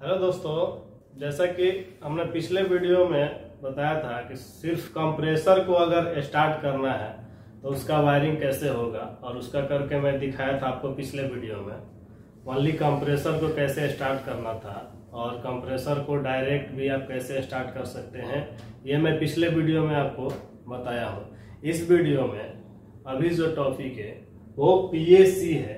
Hello दोस्तों, जैसा कि हमने पिछले वीडियो में बताया था कि सिर्फ कंप्रेसर को अगर स्टार्ट करना है तो उसका वायरिंग कैसे होगा, और उसका करके मैं दिखाया था आपको पिछले वीडियो में। ओनली कंप्रेसर को कैसे स्टार्ट करना था और कंप्रेसर को डायरेक्ट भी आप कैसे स्टार्ट कर सकते हैं, ये मैं पिछले वीडियो में आपको बताया हूँ। इस वीडियो में अभी जो टॉपिक है वो पीएससी है।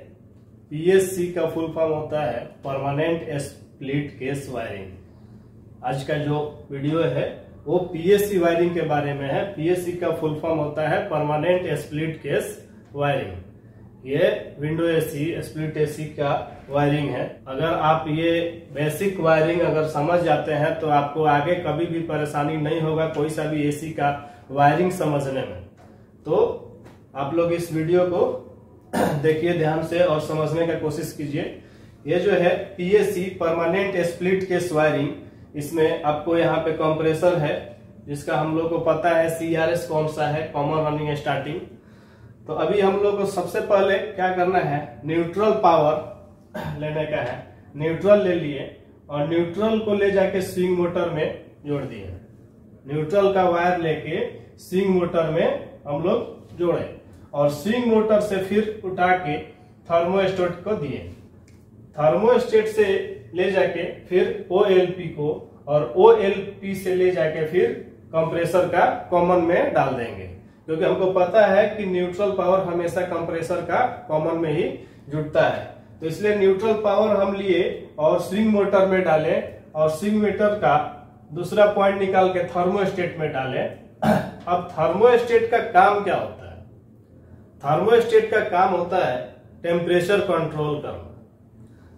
पीएससी का फुल फॉर्म होता है परमानेंट स्प्लिट केस वायरिंग। आज का जो वीडियो है वो पीएससी वायरिंग के बारे में है। पीएससी का फुल फॉर्म होता है परमानेंट स्प्लिट केस वायरिंग। ये विंडो एसी स्प्लिट एसी का वायरिंग है। अगर आप ये बेसिक वायरिंग अगर समझ जाते हैं तो आपको आगे कभी भी परेशानी नहीं होगा कोई सा भी एसी का वायरिंग समझने में। तो आप लोग इस वीडियो को देखिए ध्यान से और समझने का कोशिश कीजिए। ये जो है PSC permanent split case wiring, इसमें आपको यहाँ पे कंप्रेसर है जिसका हम लोग को पता है सीआरएस कौन सा है, कॉमन रनिंग स्टार्टिंग। तो अभी हम लोग को सबसे पहले क्या करना है, न्यूट्रल पावर लेने का है। न्यूट्रल ले लिए और न्यूट्रल को ले जाके स्विंग मोटर में जोड़ दिए। न्यूट्रल का वायर लेके स्विंग मोटर में हम लोग जोड़े और स्विंग मोटर से फिर उठा के थर्मोस्टेट को दिए। थर्मोस्टेट से ले जाके फिर ओएलपी को और ओएलपी से ले जाके फिर कंप्रेसर का कॉमन में डाल देंगे, क्योंकि हमको पता है कि न्यूट्रल पावर हमेशा कंप्रेसर का कॉमन में ही जुड़ता है। तो इसलिए न्यूट्रल पावर हम लिए और स्विंग मोटर में डाले और स्विंग मोटर का दूसरा पॉइंट निकाल के थर्मोस्टेट में डाले। अब थर्मोस्टेट का काम क्या होता है? थर्मोस्टेट का काम होता है टेम्परेचर कंट्रोल करना।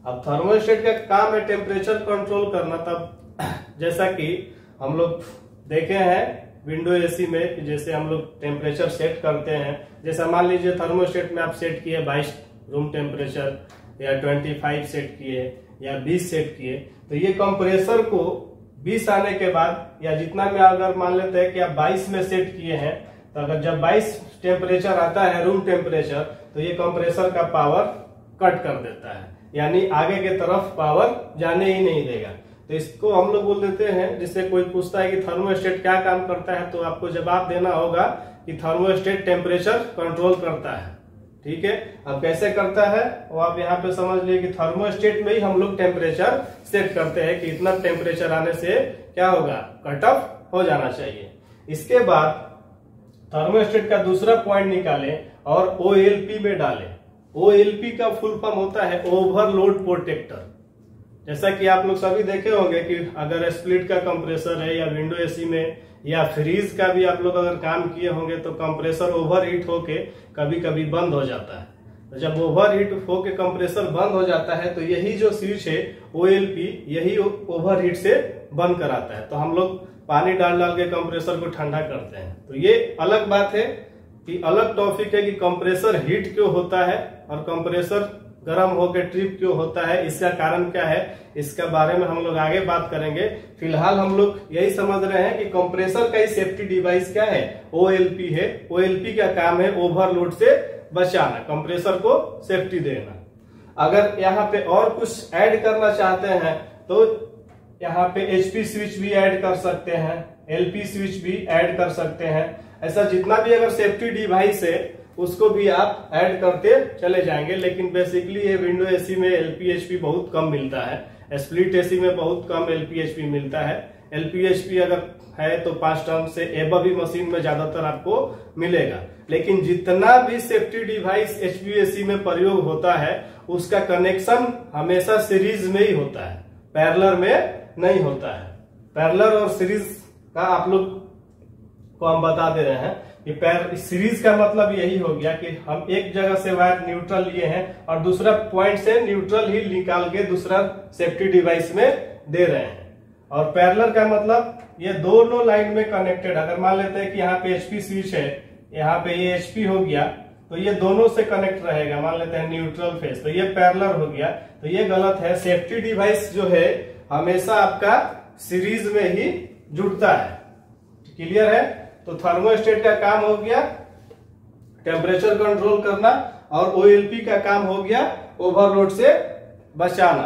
अब थर्मोस्टेट का काम है टेम्परेचर कंट्रोल करना। तब जैसा कि हम लोग देखे हैं विंडो एसी में कि जैसे हम लोग टेम्परेचर सेट करते हैं, जैसे मान लीजिए थर्मोस्टेट में आप सेट किए 22 रूम टेम्परेचर या 25 सेट किए या 20 सेट किए, तो ये कंप्रेसर को 20 आने के बाद या जितना में अगर मान लेते हैं कि आप 22 में सेट किए हैं, तो अगर जब 22 टेम्परेचर आता है रूम टेम्परेचर, तो ये कंप्रेसर का पावर कट कर देता है, यानी आगे के तरफ पावर जाने ही नहीं देगा। तो इसको हम लोग बोल देते हैं, जिससे कोई पूछता है कि थर्मोस्टेट क्या काम करता है, तो आपको जवाब देना होगा कि थर्मोस्टेट टेम्परेचर कंट्रोल करता है। ठीक है, अब कैसे करता है वो आप यहाँ पे समझ लिए कि थर्मोस्टेट में ही हम लोग टेम्परेचर सेट करते हैं कि इतना टेम्परेचर आने से क्या होगा, कट ऑफ हो जाना चाहिए। इसके बाद थर्मोस्टेट का दूसरा पॉइंट निकाले और ओएलपी में डाले। ओएलपी का फुल फॉर्म होता है ओवरलोड प्रोटेक्टर। जैसा कि आप लोग सभी देखे होंगे कि अगर स्प्लिट का कंप्रेसर है या विंडो एसी में या फ्रीज का भी आप लोग अगर काम किए होंगे, तो कंप्रेसर ओवरहीट होके कभी कभी बंद हो जाता है। तो जब ओवरहीट होके कंप्रेसर बंद हो जाता है तो यही जो स्विच है ओएलपी यही ओवरहीट से बंद कराता है। तो हम लोग पानी डाल डाल के कंप्रेसर को ठंडा करते हैं। तो ये अलग बात है कि अलग टॉपिक है कि कंप्रेसर हीट क्यों होता है और कंप्रेसर गर्म होकर ट्रिप क्यों होता है, इसका कारण क्या है, इसके बारे में हम लोग आगे बात करेंगे। फिलहाल हम लोग यही समझ रहे हैं कि कंप्रेसर का ही सेफ्टी डिवाइस क्या है, ओएलपी है। ओएलपी का काम है ओवरलोड से बचाना, कंप्रेसर को सेफ्टी देना। अगर यहाँ पे और कुछ ऐड करना चाहते हैं तो यहाँ पे एचपी स्विच भी ऐड कर सकते हैं, एलपी स्विच भी ऐड कर सकते हैं। ऐसा जितना भी अगर सेफ्टी डिवाइस है उसको भी आप ऐड करते चले जाएंगे। लेकिन बेसिकली ये विंडो एसी में एलपी एचपी बहुत कम मिलता है, स्प्लिट एसी में बहुत कम एलपी एचपी मिलता है। एलपी एचपी अगर है तो 5 टन से एबव ही मशीन में ज्यादातर आपको मिलेगा। लेकिन जितना भी सेफ्टी डिवाइस एचपीएसी में प्रयोग होता है उसका कनेक्शन हमेशा सीरीज में ही होता है, पैरेलल में नहीं होता है। पैरेलल और सीरीज का आप लोग को हम बता दे रहे हैं कि सीरीज का मतलब यही हो गया कि हम एक जगह से वायर न्यूट्रल लिए हैं और दूसरा पॉइंट से न्यूट्रल ही निकाल के दूसरा सेफ्टी डिवाइस में दे रहे हैं। और पैरेलल का मतलब ये दोनों लाइन में कनेक्टेड। अगर मान लेते हैं कि यहाँ पे एचपी स्विच है, यहाँ पे ये एचपी हो गया, तो ये दोनों से कनेक्ट रहेगा। मान लेते हैं न्यूट्रल फेस, तो ये पैरेलल हो गया, तो ये गलत है। सेफ्टी डिवाइस जो है हमेशा आपका सीरीज में ही जुड़ता है। क्लियर है? तो थर्मोस्टेट का काम हो गया टेम्परेचर कंट्रोल करना और ओएलपी का काम हो गया ओवरलोड से बचाना।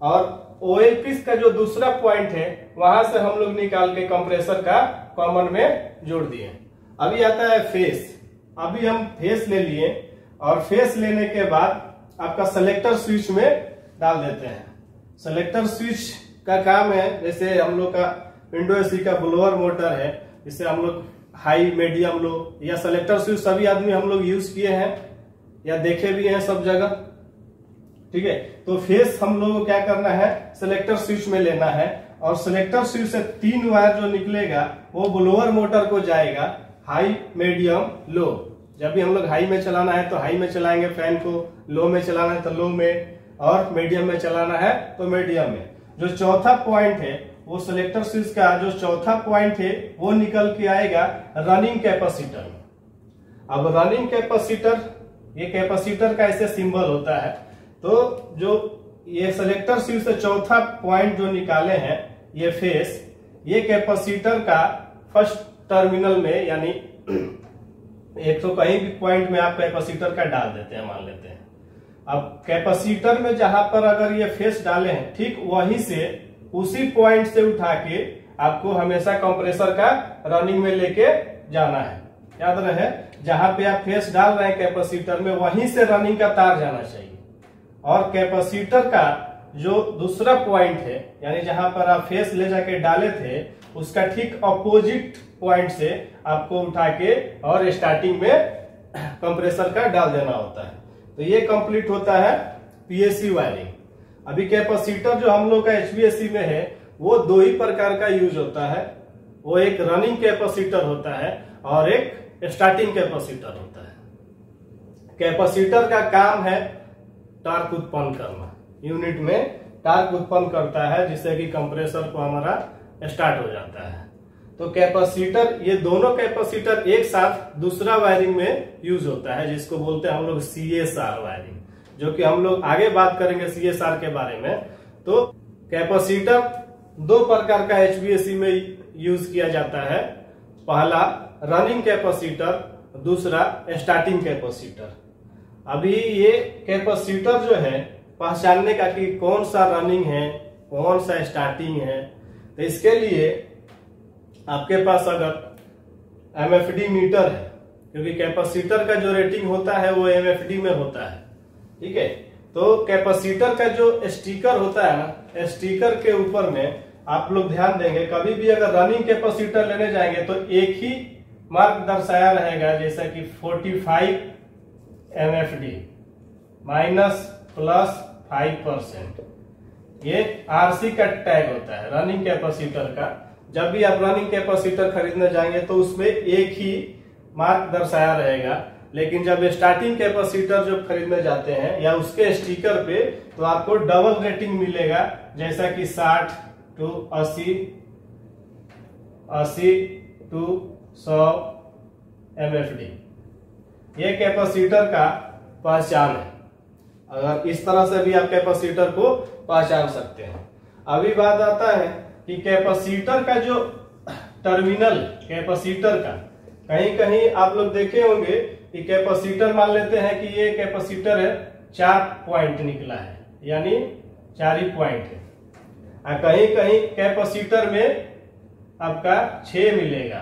और OLPs का जो दूसरा पॉइंट है वहां से हम लोग निकाल के कंप्रेसर का कॉमन में जोड़ दिए। अभी आता है फेस। अभी हम फेस ले लिए और फेस लेने के बाद आपका सेलेक्टर स्विच में डाल देते हैं। सेलेक्टर स्विच का काम है, जैसे हम लोग का विंडो एसी का ब्लोअर मोटर है, जिससे हम लोग हाई मीडियम लो या सेलेक्टर स्विच सभी आदमी हम लोग यूज किए हैं या देखे भी हैं सब जगह। ठीक है, तो फेस हम लोग को क्या करना है, सेलेक्टर स्विच में लेना है और सेलेक्टर स्विच से 3 वायर जो निकलेगा वो ब्लोअर मोटर को जाएगा हाई मीडियम लो। जब भी हम लोग हाई में चलाना है तो हाई में चलाएंगे फैन को, लो में चलाना है तो लो में, और मीडियम में चलाना है तो मीडियम में। जो चौथा पॉइंट है वो सेलेक्टर स्विच का जो चौथा पॉइंट है वो निकल के आएगा रनिंग कैपेसिटर में। अब रनिंग कैपेसिटर, ये कैपेसिटर का ऐसे सिंबल होता है। तो जो ये सेलेक्टर स्विच से चौथा पॉइंट जो निकाले हैं ये फेस, ये कैपेसिटर का फर्स्ट टर्मिनल में, यानी एक तो कहीं भी पॉइंट में आप कैपेसिटर का डाल देते हैं, मान लेते हैं। अब कैपेसिटर में जहां पर अगर ये फेस डाले हैं, ठीक वहीं से उसी पॉइंट से उठा के आपको हमेशा कंप्रेसर का रनिंग में लेके जाना है। याद रहे, जहां पे आप फेस डाल रहे हैं कैपेसिटर में, वहीं से रनिंग का तार जाना चाहिए। और कैपेसिटर का जो दूसरा पॉइंट है, यानी जहां पर आप फेस ले जाके डाले थे, उसका ठीक अपोजिट पॉइंट से आपको उठा के और स्टार्टिंग में कंप्रेसर का डाल देना होता है। तो ये कंप्लीट होता है पीएससी वायरिंग। अभी कैपेसिटर जो हम लोग का एचवीएसी में है वो 2 ही प्रकार का यूज होता है। वो एक रनिंग कैपेसिटर होता है और एक स्टार्टिंग कैपेसिटर होता है। कैपेसिटर का काम है टार्क उत्पन्न करना, यूनिट में टार्क उत्पन्न करता है, जिससे कि कंप्रेसर को हमारा स्टार्ट हो जाता है। तो कैपेसिटर, ये दोनों कैपेसिटर एक साथ दूसरा वायरिंग में यूज होता है, जिसको बोलते हैं हम लोग CSR वायरिंग, जो कि हम लोग आगे बात करेंगे CSR के बारे में। तो कैपेसिटर 2 प्रकार का एचवीएसी में यूज किया जाता है। पहला रनिंग कैपेसिटर, दूसरा स्टार्टिंग कैपेसिटर। अभी ये कैपेसिटर जो है पहचानने का कि कौन सा रनिंग है कौन सा स्टार्टिंग है, तो इसके लिए आपके पास अगर MFD मीटर है, क्योंकि कैपेसिटर का जो रेटिंग होता है वो MFD में होता है। ठीक है, तो कैपेसिटर का जो स्टिकर होता है ना, स्टिकर के ऊपर में आप लोग ध्यान देंगे, कभी भी अगर रनिंग कैपेसिटर लेने जाएंगे तो एक ही मार्क दर्शाया रहेगा, जैसा कि 45 MFD -+5%। ये RC का टैग होता है रनिंग कैपेसिटर का। जब भी आप रनिंग कैपेसिटर खरीदने जाएंगे तो उसमें एक ही मार्क दर्शाया रहेगा, लेकिन जब स्टार्टिंग कैपेसिटर जो खरीदने जाते हैं या उसके स्टिकर पे, तो आपको डबल रेटिंग मिलेगा, जैसा कि 60 to 80, 80 to 100 MFD। ये कैपेसिटर का पहचान है। अगर इस तरह से भी आप कैपेसिटर को पहचान सकते हैं। अभी बात आता है कि कैपेसिटर का जो टर्मिनल, कैपेसिटर का कहीं कहीं आप लोग देखे होंगे कि कैपेसिटर, मान लेते हैं कि ये कैपेसिटर है 4 पॉइंट निकला है, यानी 4 ही पॉइंट है। कहीं कहीं कैपेसिटर में आपका 6 मिलेगा।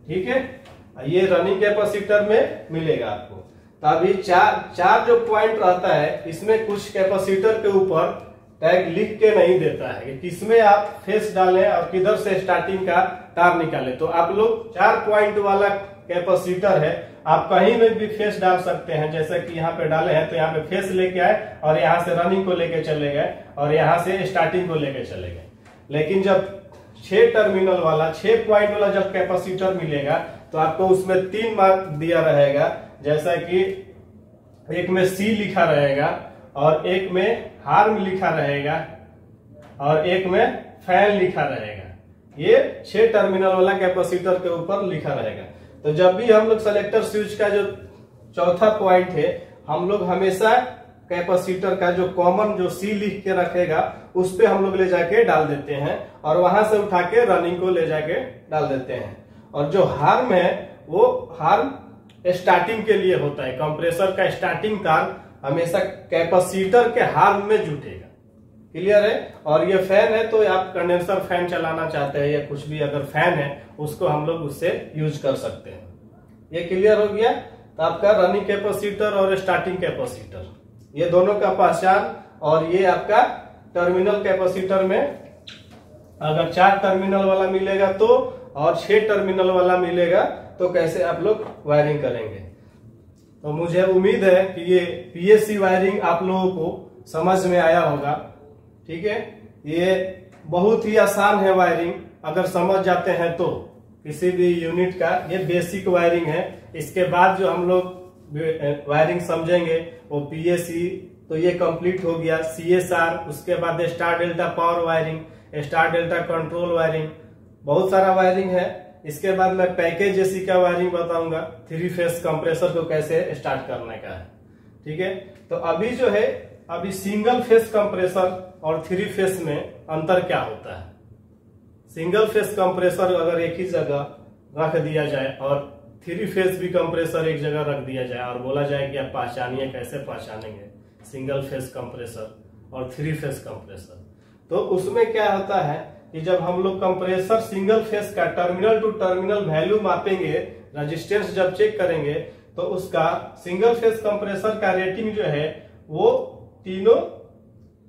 ठीक है, ये रनिंग कैपेसिटर में मिलेगा आपको। तो अभी 4 जो पॉइंट रहता है, इसमें कुछ कैपेसिटर के ऊपर टैग लिख के नहीं देता है कि किसमें आप फेस डालें और किधर से स्टार्टिंग का तार निकालें। तो आप लोग 4 पॉइंट वाला कैपेसिटर है, आप कहीं में भी फेस डाल सकते हैं। जैसा कि यहाँ पे डाले हैं तो यहाँ पे फेस लेके आए और यहाँ से रनिंग को लेके चले गए और यहाँ से स्टार्टिंग को लेके चले गए। लेकिन जब 6 टर्मिनल वाला, 6 पॉइंट वाला जब कैपेसिटर मिलेगा तो आपको उसमें 3 मार्क दिया रहेगा, जैसा कि एक में C लिखा रहेगा और एक में हार्म लिखा रहेगा और एक में फैन लिखा रहेगा। ये 6 टर्मिनल वाला कैपेसिटर के ऊपर लिखा रहेगा। तो जब भी हम लोग सेलेक्टर स्विच का जो चौथा पॉइंट है, हम लोग हमेशा कैपेसिटर का जो कॉमन जो C लिख के रखेगा उस पे हम लोग ले जाके डाल देते हैं और वहां से उठा के रनिंग को ले जाके डाल देते हैं। और जो हार्म है वो हार्म स्टार्टिंग के लिए होता है। कंप्रेसर का स्टार्टिंग तार हमेशा कैपेसिटर के हार्म में जुटेगा। क्लियर है। और ये फैन है तो आप कंडेंसर फैन चलाना चाहते हैं या कुछ भी अगर फैन है उसको हम लोग उससे यूज कर सकते हैं। ये क्लियर हो गया। तो आपका रनिंग कैपेसिटर और स्टार्टिंग कैपेसिटर ये दोनों का पहचान, और ये आपका टर्मिनल कैपेसिटर में अगर 4 टर्मिनल वाला मिलेगा तो और 6 टर्मिनल वाला मिलेगा तो कैसे आप लोग वायरिंग करेंगे। तो मुझे उम्मीद है कि ये पीएससी वायरिंग आप लोगों को समझ में आया होगा। ठीक है, ये बहुत ही आसान है वायरिंग, अगर समझ जाते हैं तो किसी भी यूनिट का ये बेसिक वायरिंग है। इसके बाद जो हम लोग वायरिंग समझेंगे वो पीएससी, तो ये कंप्लीट हो गया। सीएसआर, उसके बाद star delta power wiring, star delta control wiring, बहुत सारा वायरिंग है। इसके बाद मैं पैकेज एसी का वायरिंग बताऊंगा, 3 फेस कंप्रेसर को कैसे स्टार्ट करने का है। ठीक है, तो अभी जो है अभी सिंगल फेस कंप्रेसर और 3 फेस में अंतर क्या होता है। सिंगल फेस कंप्रेसर अगर एक ही जगह रख दिया जाए और 3 फेस भी कंप्रेसर एक जगह रख दिया जाए और बोला जाए कि आप पहचानिए, कैसे पहचानेंगे सिंगल फेस कंप्रेसर और 3 फेस कंप्रेसर। तो उसमें क्या होता है कि जब हम लोग कंप्रेसर सिंगल फेस का टर्मिनल टू टर्मिनल वैल्यू मापेंगे, रेजिस्टेंस जब चेक करेंगे तो उसका सिंगल फेस कंप्रेसर का रेटिंग जो है वो तीनों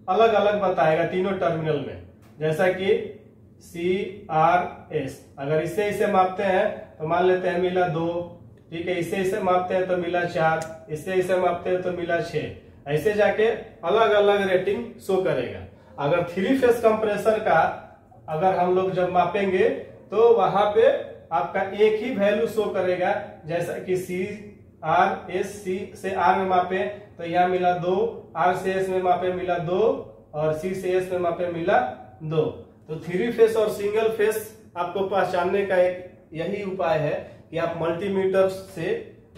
अलग अलग बताएगा तीनों टर्मिनल में। जैसा कि CRS, अगर इसे मापते हैं तो मान लेते हैं मिला 2, ठीक है, इसे मापते हैं तो मिला 4, इसे मापते हैं तो मिला 6, ऐसे जाके अलग अलग रेटिंग शो करेगा। अगर 3 फेस कंप्रेसर का अगर हम लोग जब मापेंगे तो वहां पे आपका एक ही वैल्यू शो करेगा। जैसा कि CRS, C से R में मापे तो यहाँ मिला 2, R से S में मापे मिला 2 और C से S में मापे मिला 2। तो 3 फेस और सिंगल फेस आपको पहचानने का एक यही उपाय है कि आप मल्टीमीटर से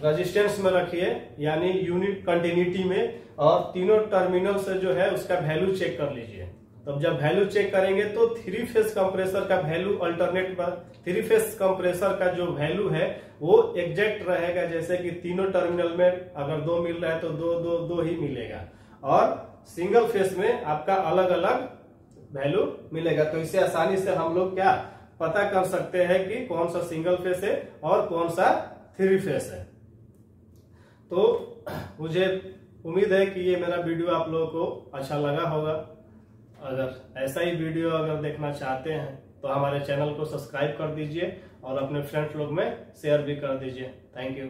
रेजिस्टेंस में रखिए, यानी यूनिट कंटिन्यूटी में, और तीनों टर्मिनल से जो है उसका वैल्यू चेक कर लीजिए। तब जब वैल्यू चेक करेंगे तो 3 फेस कंप्रेसर का वैल्यू अल्टरनेट पर 3 फेस कंप्रेसर का जो वैल्यू है वो एग्जैक्ट रहेगा। जैसे कि तीनों टर्मिनल में अगर 2 मिल रहा है तो 2 ही मिलेगा, और सिंगल फेस में आपका अलग अलग वैल्यू मिलेगा। तो इसे आसानी से हम लोग क्या पता कर सकते हैं कि कौन सा सिंगल फेस है और कौन सा 3 फेस है। तो मुझे उम्मीद है कि ये मेरा वीडियो आप लोगों को अच्छा लगा होगा। अगर ऐसा ही वीडियो अगर देखना चाहते हैं तो हमारे चैनल को सब्सक्राइब कर दीजिए और अपने फ्रेंड्स लोग में शेयर भी कर दीजिए। Thank you.